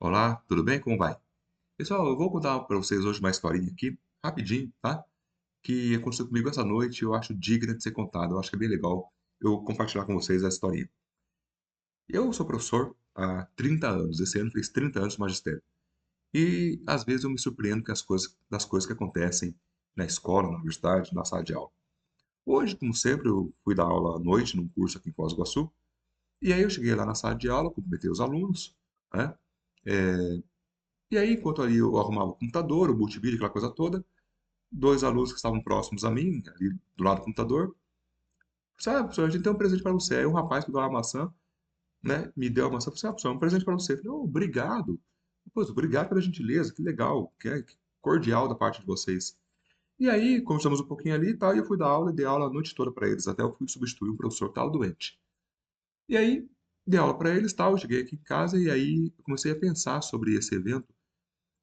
Olá, tudo bem? Como vai? Pessoal, eu vou contar para vocês hoje uma historinha aqui, rapidinho, tá? Que aconteceu comigo essa noite e eu acho digna de ser contada. Eu acho que é bem legal eu compartilhar com vocês essa historinha. Eu sou professor há 30 anos, esse ano fez 30 anos de magistério. E às vezes eu me surpreendo com das coisas que acontecem na escola, na universidade, na sala de aula. Hoje, como sempre, eu fui dar aula à noite num curso aqui em Foz do Iguaçu. E aí eu cheguei lá na sala de aula, cumprimentei os alunos, né? E aí, enquanto ali eu arrumava o computador, o multimídia, aquela coisa toda, dois alunos que estavam próximos a mim, ali do lado do computador, sabe, professor, a gente tem um presente para você. Aí um rapaz pegou uma maçã, né, me deu a maçã, falou assim, professor, é um presente para você. Eu falei, oh, obrigado. Pois, obrigado pela gentileza, que legal, que cordial da parte de vocês. E aí, conversamos um pouquinho ali e tal, e eu fui dar aula e dei aula a noite toda para eles, até eu fui substituir um professor que estava doente. E aí, dei aula para eles, tal, eu cheguei aqui em casa e aí eu comecei a pensar sobre esse evento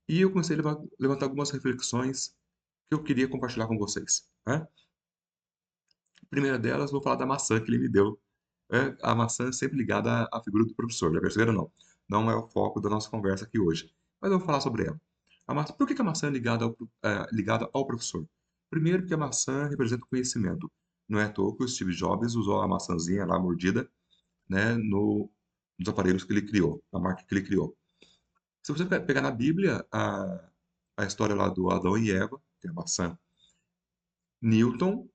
e eu comecei a levantar algumas reflexões que eu queria compartilhar com vocês, né? A primeira delas, vou falar da maçã que ele me deu. A maçã é sempre ligada à figura do professor, já perceberam? Não. Não é o foco da nossa conversa aqui hoje. Mas eu vou falar sobre ela. Por que que a maçã é ligada ao professor? Primeiro, porque a maçã representa o conhecimento. Não é à toa que o Steve Jobs usou a maçãzinha lá mordida, né, nos aparelhos que ele criou, na marca que ele criou. Se você pegar na Bíblia a história lá do Adão e Eva, tem a maçã.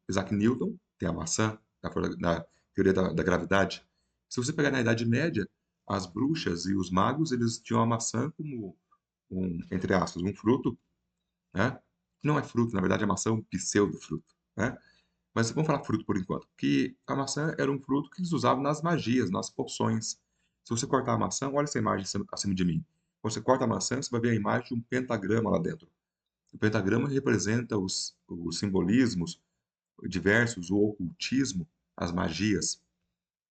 Isaac Newton, tem a maçã, da teoria da gravidade. Se você pegar na Idade Média, as bruxas e os magos, eles tinham a maçã como entre aspas, um fruto, né? Não é fruto, na verdade a maçã é um pseudo-fruto, né? Mas vamos falar fruto por enquanto, que a maçã era um fruto que eles usavam nas magias, nas poções. Se você cortar a maçã, olha essa imagem acima de mim. Quando você corta a maçã, você vai ver a imagem de um pentagrama lá dentro. O pentagrama representa os simbolismos diversos, o ocultismo, as magias,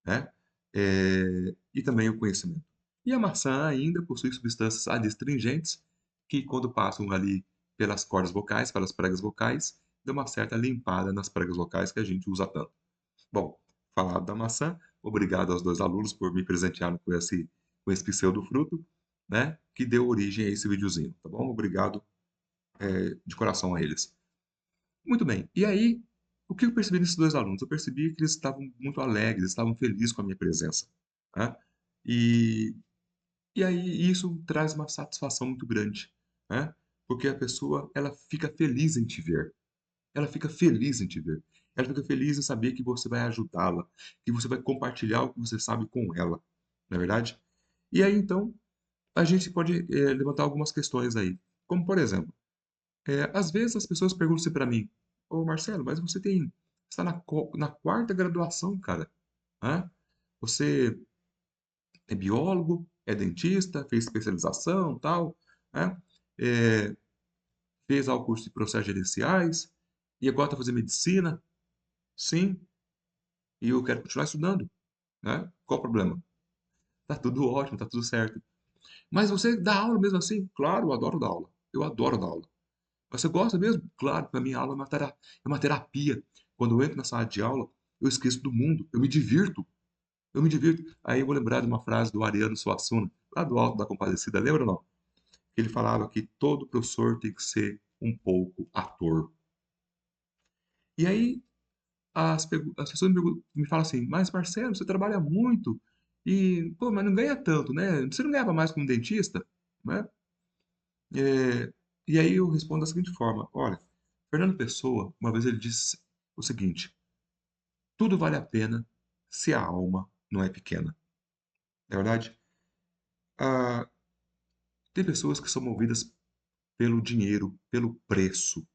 né? E também o conhecimento. E a maçã ainda possui substâncias adstringentes que, quando passam ali pelas cordas vocais, pelas pregas vocais, dão uma certa limpada nas pregas vocais que a gente usa tanto. Bom, falado da maçã, obrigado aos dois alunos por me presentearem com esse pseudo-fruto, né? Que deu origem a esse videozinho, tá bom? Obrigado, de coração a eles. Muito bem. E aí, o que eu percebi nesses dois alunos? Eu percebi que eles estavam muito alegres, estavam felizes com a minha presença, né? E, e aí isso traz uma satisfação muito grande, né? Porque a pessoa, ela fica feliz em te ver. Ela fica feliz em te ver. Ela fica feliz em saber que você vai ajudá-la, que você vai compartilhar o que você sabe com ela, não é verdade? E aí, então, a gente pode levantar algumas questões aí. Como, por exemplo, às vezes as pessoas perguntam assim para mim, ô Marcelo, mas você está na quarta graduação, cara, né? Você é biólogo, é dentista, fez especialização, tal, né? É, fez lá o curso de processos gerenciais e agora está fazendo medicina, sim, e eu quero continuar estudando, né? Qual o problema? Tá tudo ótimo, tá tudo certo. Mas você dá aula mesmo assim? Claro, eu adoro dar aula. Eu adoro dar aula. Você gosta mesmo? Claro, para mim a aula é uma terapia. Quando eu entro na sala de aula, eu esqueço do mundo, eu me divirto. Eu me divirto. Aí eu vou lembrar de uma frase do Ariano Suassuna, lá do Alto da Compadecida, lembra ou não? Ele falava que todo professor tem que ser um pouco ator. E aí as pessoas me falam assim, mas Marcelo, você trabalha muito e, pô, mas não ganha tanto, né? Você não ganhava mais como dentista, né? É, e aí eu respondo da seguinte forma: olha, Fernando Pessoa, uma vez ele disse o seguinte: tudo vale a pena se a alma não é pequena. Na verdade, ah, tem pessoas que são movidas pelo dinheiro, pelo preço.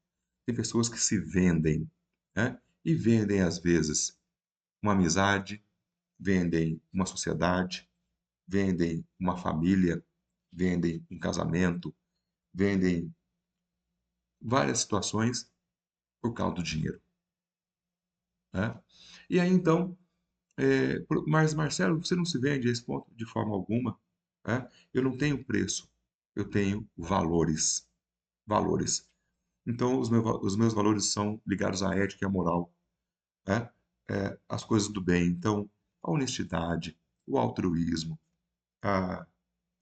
Tem pessoas que se vendem, né? E vendem, às vezes, uma amizade, vendem uma sociedade, vendem uma família, vendem um casamento, vendem várias situações por causa do dinheiro, né? E aí, então, mas Marcelo, você não se vende a esse ponto de forma alguma, né? Eu não tenho preço, eu tenho valores, valores. Então os meus valores são ligados à ética e à moral, né? As coisas do bem. Então a honestidade, o altruísmo, a,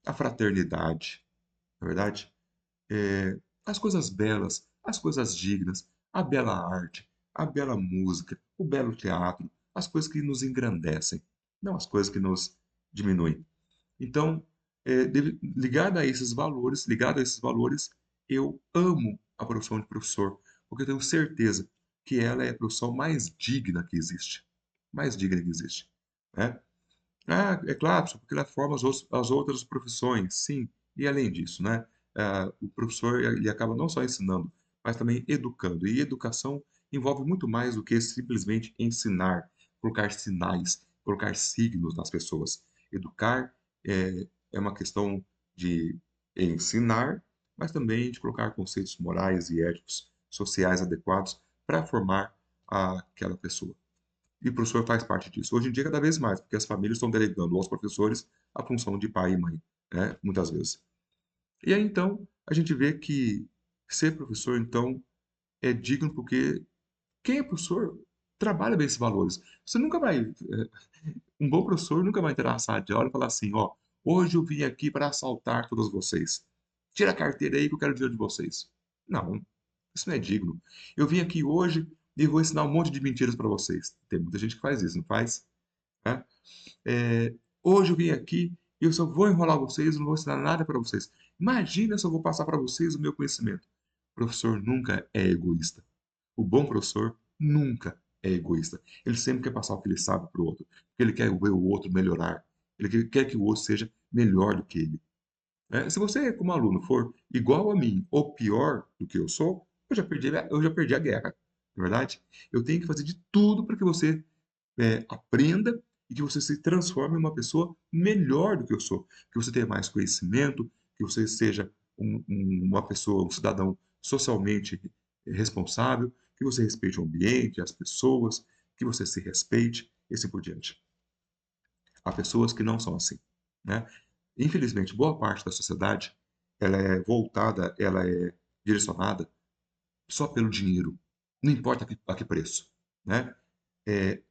a fraternidade, na verdade, as coisas belas, as coisas dignas, a bela arte, a bela música, o belo teatro, as coisas que nos engrandecem, não as coisas que nos diminuem. Então, ligado a esses valores, eu amo a profissão de professor, porque eu tenho certeza que ela é a profissão mais digna que existe. Mais digna que existe, né? Ah, é claro, professor, porque ela forma as outras profissões, sim. E além disso, né? O professor ele acaba não só ensinando, mas também educando. E educação envolve muito mais do que simplesmente ensinar, colocar sinais, colocar signos nas pessoas. Educar é uma questão de ensinar, mas também de colocar conceitos morais e éticos, sociais adequados para formar aquela pessoa. E o professor faz parte disso. Hoje em dia, cada vez mais, porque as famílias estão delegando aos professores a função de pai e mãe, né? Muitas vezes. E aí, então, a gente vê que ser professor, então, é digno porque quem é professor trabalha bem esses valores. Você nunca vai. Um bom professor nunca vai entrar na sala de aula e falar assim: ó, hoje eu vim aqui para assaltar todos vocês. Tira a carteira aí que eu quero dinheiro de vocês. Não, isso não é digno. Eu vim aqui hoje e vou ensinar um monte de mentiras para vocês. Tem muita gente que faz isso, não faz? Né? É, hoje eu vim aqui e eu só vou enrolar vocês, não vou ensinar nada para vocês. Imagina se eu vou passar para vocês o meu conhecimento. O professor nunca é egoísta. O bom professor nunca é egoísta. Ele sempre quer passar o que ele sabe para o outro, porque ele quer ver o outro melhorar. Ele quer que o outro seja melhor do que ele. Se você, como aluno, for igual a mim ou pior do que eu sou, eu já perdi a guerra. Na verdade, eu tenho que fazer de tudo para que você aprenda e que você se transforme em uma pessoa melhor do que eu sou. Que você tenha mais conhecimento, que você seja uma pessoa, um cidadão socialmente responsável, que você respeite o ambiente, as pessoas, que você se respeite e assim por diante. Há pessoas que não são assim, né? Infelizmente, boa parte da sociedade, ela é direcionada só pelo dinheiro, não importa a que preço, né?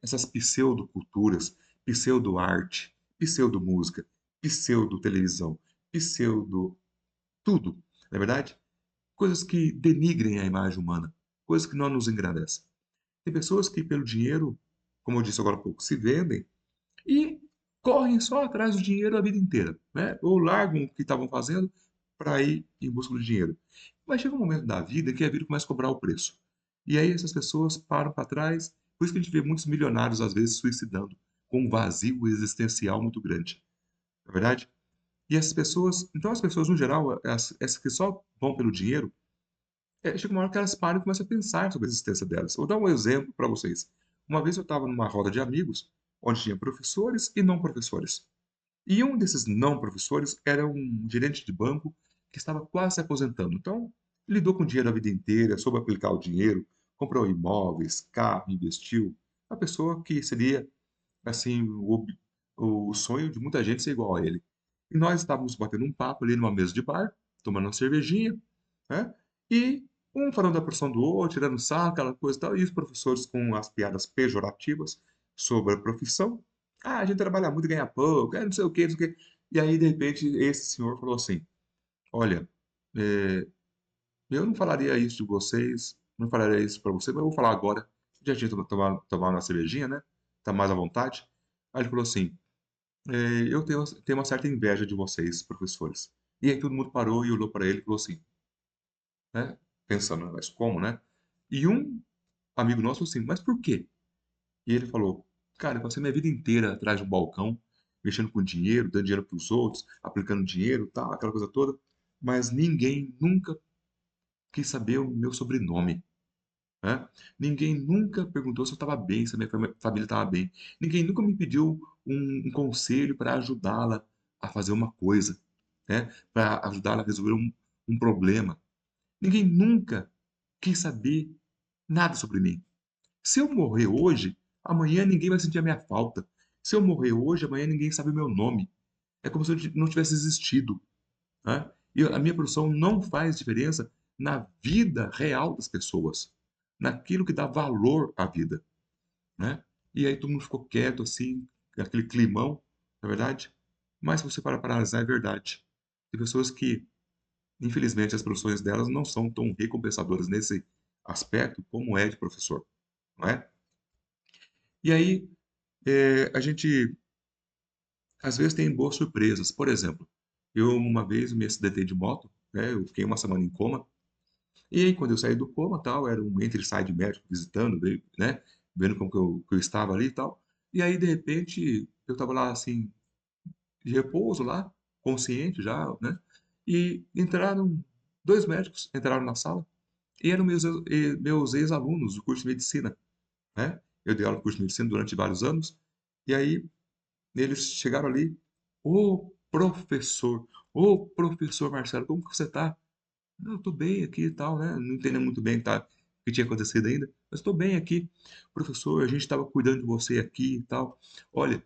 Essas pseudoculturas, pseudo-arte, pseudo-música, pseudo-televisão, pseudo tudo, na é verdade? Coisas que denigrem a imagem humana, coisas que não nos engrandecem. Tem pessoas que, pelo dinheiro, como eu disse agora há pouco, se vendem e correm só atrás do dinheiro a vida inteira, né? Ou largam o que estavam fazendo para ir em busca do dinheiro. Mas chega um momento da vida que a vida começa a cobrar o preço. E aí essas pessoas param para trás. Por isso que a gente vê muitos milionários, às vezes, suicidando, com um vazio existencial muito grande. Não é verdade? E essas pessoas, então as pessoas, no geral, essas que só vão pelo dinheiro, chega uma hora que elas param e começam a pensar sobre a existência delas. Vou dar um exemplo para vocês. Uma vez eu estava numa roda de amigos, onde tinha professores e não professores. E um desses não professores era um gerente de banco que estava quase se aposentando. Então, lidou com dinheiro a vida inteira, soube aplicar o dinheiro, comprou imóveis, carro, investiu. Uma pessoa que seria, assim, o sonho de muita gente ser igual a ele. E nós estávamos batendo um papo ali numa mesa de bar, tomando uma cervejinha, né? E um falando da profissão do outro, tirando sarro, aquela coisa e tal, e os professores com as piadas pejorativas sobre a profissão. Ah, a gente trabalha muito e ganha pouco, não sei o quê, não sei o quê. E aí, de repente, esse senhor falou assim: olha, é, eu não falaria isso de vocês, não falaria isso para vocês, mas eu vou falar agora. Já tinha tomado uma cervejinha, né? Tá mais à vontade. Aí ele falou assim: eu tenho uma certa inveja de vocês, professores. E aí todo mundo parou e olhou para ele e falou assim, né? Pensando, mas como, né? E um amigo nosso falou assim, mas por quê? E ele falou, cara, eu passei minha vida inteira atrás de um balcão, mexendo com dinheiro, dando dinheiro para os outros, aplicando dinheiro, tal, aquela coisa toda, mas ninguém nunca quis saber o meu sobrenome, né? Ninguém nunca perguntou se eu estava bem, se a minha família estava bem. Ninguém nunca me pediu um conselho para ajudá-la a fazer uma coisa, né? Para ajudá-la a resolver um problema. Ninguém nunca quis saber nada sobre mim. Se eu morrer hoje, amanhã ninguém vai sentir a minha falta. Se eu morrer hoje, amanhã ninguém sabe o meu nome. É como se eu não tivesse existido, né? E a minha profissão não faz diferença na vida real das pessoas, naquilo que dá valor à vida, né? E aí todo mundo ficou quieto, assim, aquele climão, na verdade. Mas se você para analisar, é verdade. Tem pessoas que, infelizmente, as profissões delas não são tão recompensadoras nesse aspecto como é de professor, não é? E aí, a gente às vezes tem boas surpresas. Por exemplo, eu uma vez me acidentei de moto, né? Eu fiquei uma semana em coma. E aí, quando eu saí do coma, tal, era um entra e sai de médico visitando, né? Vendo como que eu estava ali e tal. E aí, de repente, eu estava lá assim, de repouso lá, consciente já, né? E entraram dois médicos, entraram na sala e eram meus ex-alunos do curso de medicina, né? Eu dei aula no curso de medicina durante vários anos. E aí eles chegaram ali, ô professor Marcelo, como que você tá? Não, eu tô bem aqui e tal, né? Não entendendo muito bem tá, o que tinha acontecido ainda, mas estou bem aqui. Professor, a gente estava cuidando de você aqui e tal. Olha,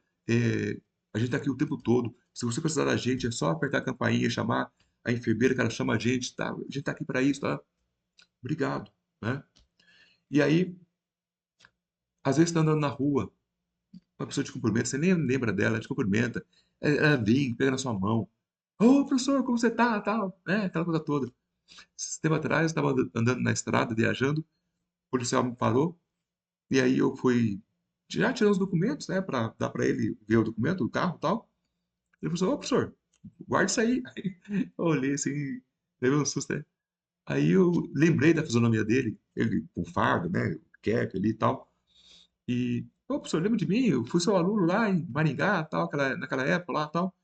a gente tá aqui o tempo todo. Se você precisar da gente, é só apertar a campainha, chamar a enfermeira que ela chama a gente, tá? A gente tá aqui para isso, tá? Obrigado, né? E aí, às vezes tá andando na rua, uma pessoa te cumprimenta, você nem lembra dela, te cumprimenta, ela vem, pega na sua mão. Ô, professor, como você tá? Tal, né? Aquela coisa toda. Esse tempo atrás, eu estava andando na estrada, viajando, o policial me parou, e aí eu fui já tirando os documentos, né, para dar para ele ver o documento do carro e tal. Ele falou assim, ô, professor, guarda isso aí. Aí eu olhei assim, levei um susto, né? Aí eu lembrei da fisionomia dele, ele com fardo, né, cap ali e tal. E, ô, professor, lembra de mim? Eu fui seu aluno lá em Maringá, tal, naquela época lá, tal.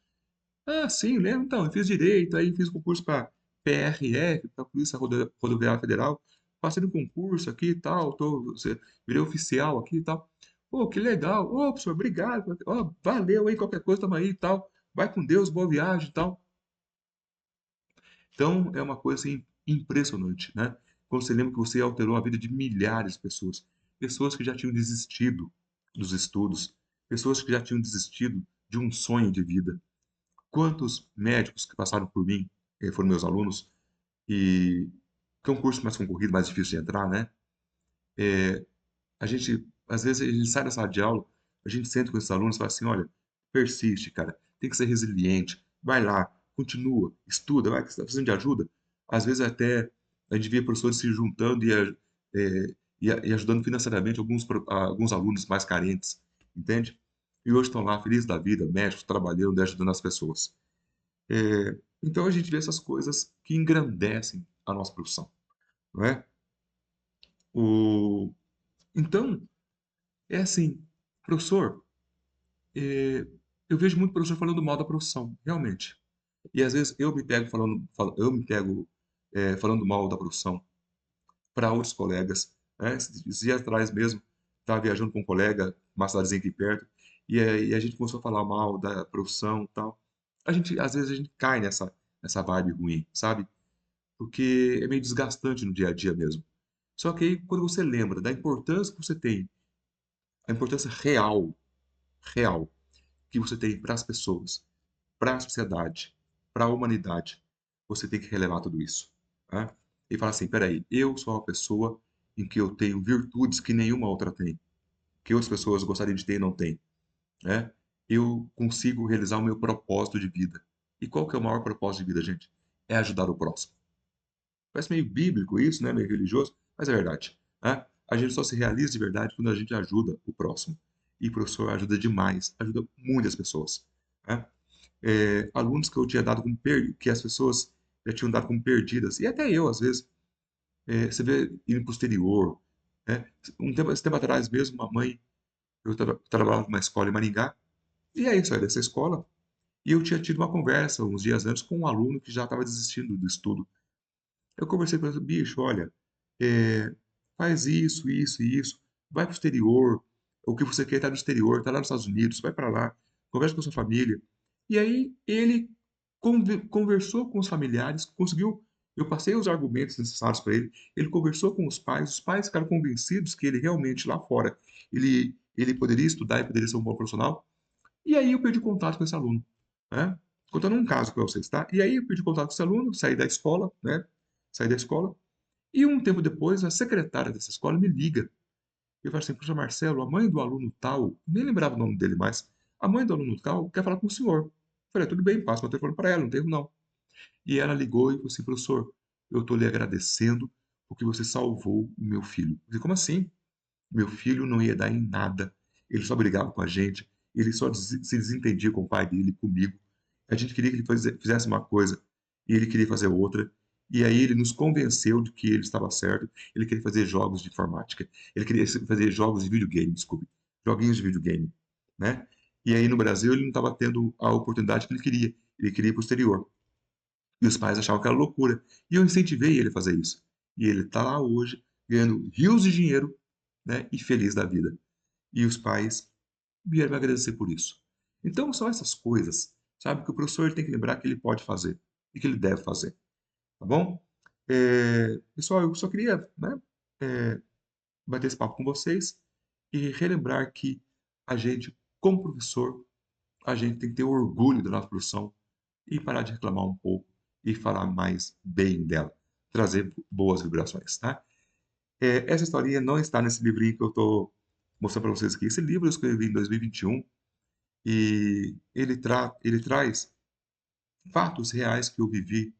Ah, sim, lembro. Então, eu fiz direito, aí fiz concurso para PRF, para Polícia Rodoviária Federal. Passei no concurso aqui e tal, virei oficial aqui e tal. Pô, que legal. Ô, professor, obrigado. Ó, valeu aí, qualquer coisa, tamo aí e tal. Vai com Deus, boa viagem e tal. Então, é uma coisa assim impressionante, né? Quando você lembra que você alterou a vida de milhares de pessoas, pessoas que já tinham desistido dos estudos, pessoas que já tinham desistido de um sonho de vida. Quantos médicos que passaram por mim, foram meus alunos, e que é um curso mais concorrido, mais difícil de entrar, né? A gente, às vezes, a gente sai da sala de aula, a gente senta com esses alunos e fala assim, olha, persiste, cara, tem que ser resiliente, vai lá, continua, estuda, vai, que você está precisando de ajuda. Às vezes até a gente via professores se juntando é, e ajudando financeiramente alguns alunos mais carentes, entende? E hoje estão lá felizes da vida, médicos, trabalhando e ajudando as pessoas. Então a gente vê essas coisas que engrandecem a nossa profissão, não é? O... Então, é assim, professor, é, eu vejo muito professor falando mal da profissão, realmente. E às vezes eu me pego falando mal da profissão para outros colegas. Né? Esses dias atrás mesmo, estava viajando com um colega, uma cidadezinha aqui perto, e a gente começou a falar mal da profissão e tal. Às vezes a gente cai nessa vibe ruim, sabe? Porque é meio desgastante no dia a dia mesmo. Só que aí, quando você lembra da importância que você tem, a importância real que você tem para as pessoas, para a sociedade, para a humanidade, você tem que relevar tudo isso. Né? E falar assim, peraí, eu sou uma pessoa em que eu tenho virtudes que nenhuma outra tem, que outras pessoas gostariam de ter e não têm. Né? Eu consigo realizar o meu propósito de vida. E qual que é o maior propósito de vida, gente? É ajudar o próximo. Parece meio bíblico isso, né? Meio religioso, mas é verdade. Né? A gente só se realiza de verdade quando a gente ajuda o próximo. E o professor ajuda demais, ajuda muitas pessoas. Né? Alunos que eu tinha dado que as pessoas já tinham dado como perdidas, e até eu, às vezes, você vê indo para o exterior. Né? Esse tempo atrás mesmo, uma mãe, eu trabalhava numa escola em Maringá, e aí eu saí dessa escola, e eu tinha tido uma conversa uns dias antes com um aluno que já estava desistindo do estudo. Eu conversei com ele, bicho, olha, é, faz isso, isso e isso, vai para o exterior, o que você quer está no exterior, está lá nos Estados Unidos, vai para lá, conversa com a sua família. E aí ele conversou com os familiares, conseguiu, eu passei os argumentos necessários para ele conversou com os pais ficaram convencidos que ele realmente lá fora, ele poderia estudar e poderia ser um bom profissional, e aí eu perdi contato com esse aluno, né? Contando um caso para vocês, tá? E aí eu perdi contato com esse aluno, saí da escola, né? Saí da escola. E um tempo depois, a secretária dessa escola me liga. Eu falo assim, professor Marcelo, a mãe do aluno tal, nem lembrava o nome dele mais, a mãe do aluno tal quer falar com o senhor. Eu falei, tudo bem, passa meu telefone para ela, não tem erro não. E ela ligou e falou assim: professor, eu estou lhe agradecendo porque você salvou o meu filho. Eu falei, como assim? Meu filho não ia dar em nada. Ele só brigava com a gente. Ele só se desentendia com o pai dele, comigo. A gente queria que ele fizesse uma coisa e ele queria fazer outra. E aí ele nos convenceu de que ele estava certo. Ele queria fazer jogos de informática. Ele queria fazer jogos de videogame, desculpe. Joguinhos de videogame, né? E aí no Brasil ele não estava tendo a oportunidade que ele queria. Ele queria ir para o exterior. E os pais achavam que era loucura. E eu incentivei ele a fazer isso. E ele está lá hoje, ganhando rios de dinheiro, né? E feliz da vida. E os pais vieram me agradecer por isso. Então, são essas coisas, sabe, que o professor ele tem que lembrar que ele pode fazer e que ele deve fazer, tá bom? Pessoal, eu só queria, né, é, bater esse papo com vocês e relembrar que a gente, como professor, a gente tem que ter orgulho da nossa profissão e parar de reclamar um pouco e falar mais bem dela, trazer boas vibrações, tá? Essa historinha não está nesse livrinho que eu estou mostrando para vocês aqui. Esse livro eu escrevi em 2021 e ele traz fatos reais que eu vivi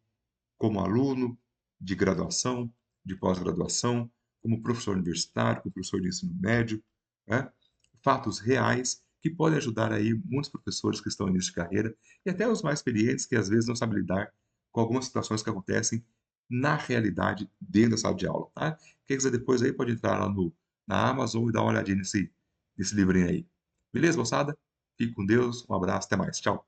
como aluno de graduação, de pós-graduação, como professor universitário, como professor de ensino médio, né? Fatos reais que podem ajudar aí muitos professores que estão no início de carreira e até os mais experientes que às vezes não sabem lidar com algumas situações que acontecem na realidade dentro da sala de aula, tá? Quem quiser depois aí pode entrar lá na Amazon e dar uma olhadinha nesse livrinho aí. Beleza, moçada? Fique com Deus, um abraço, até mais. Tchau.